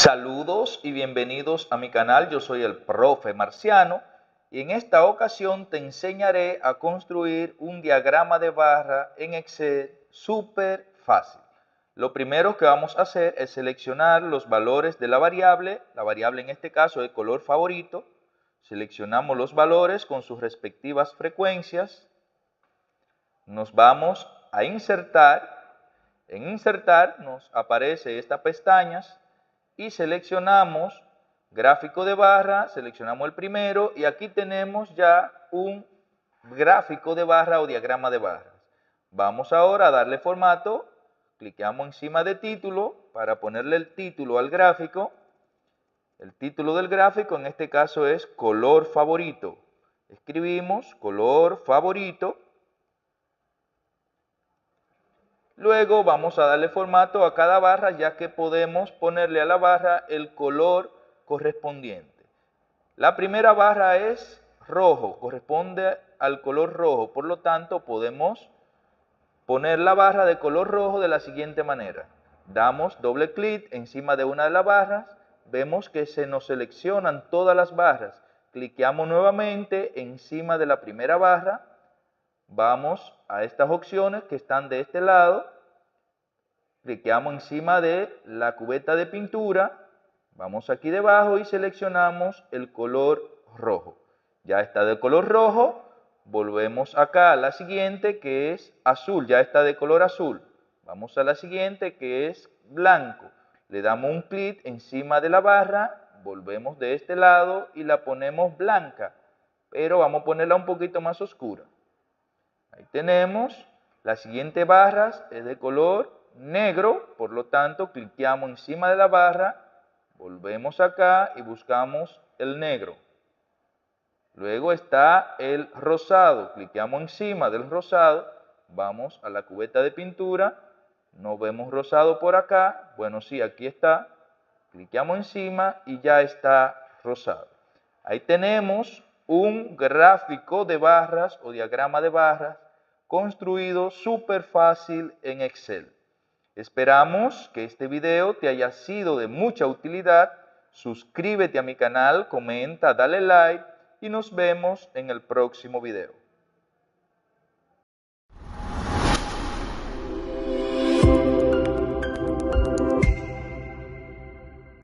Saludos y bienvenidos a mi canal. Yo soy el profe Marciano y en esta ocasión te enseñaré a construir un diagrama de barra en Excel súper fácil. Lo primero que vamos a hacer es seleccionar los valores de la variable en este caso de color favorito. Seleccionamos los valores con sus respectivas frecuencias. Nos vamos a insertar. En insertar nos aparece esta pestaña y seleccionamos gráfico de barra, seleccionamos el primero y aquí tenemos ya un gráfico de barra o diagrama de barras. Vamos ahora a darle formato, cliqueamos encima de título para ponerle el título al gráfico. El título del gráfico en este caso es color favorito. Escribimos color favorito. Luego vamos a darle formato a cada barra, ya que podemos ponerle a la barra el color correspondiente. La primera barra es rojo, corresponde al color rojo, por lo tanto podemos poner la barra de color rojo de la siguiente manera. Damos doble clic encima de una de las barras, vemos que se nos seleccionan todas las barras. Cliqueamos nuevamente encima de la primera barra. Vamos a estas opciones que están de este lado, cliqueamos encima de la cubeta de pintura, vamos aquí debajo y seleccionamos el color rojo. Ya está de color rojo, volvemos acá a la siguiente que es azul, ya está de color azul. Vamos a la siguiente que es blanco, le damos un clic encima de la barra, volvemos de este lado y la ponemos blanca, pero vamos a ponerla un poquito más oscura. Ahí tenemos, la siguiente barra es de color negro, por lo tanto cliqueamos encima de la barra, volvemos acá y buscamos el negro. Luego está el rosado, cliqueamos encima del rosado, vamos a la cubeta de pintura, no vemos rosado por acá, bueno sí, aquí está, cliqueamos encima y ya está rosado. Ahí tenemos un gráfico de barras o diagrama de barras construido súper fácil en Excel. Esperamos que este video te haya sido de mucha utilidad. Suscríbete a mi canal, comenta, dale like y nos vemos en el próximo video.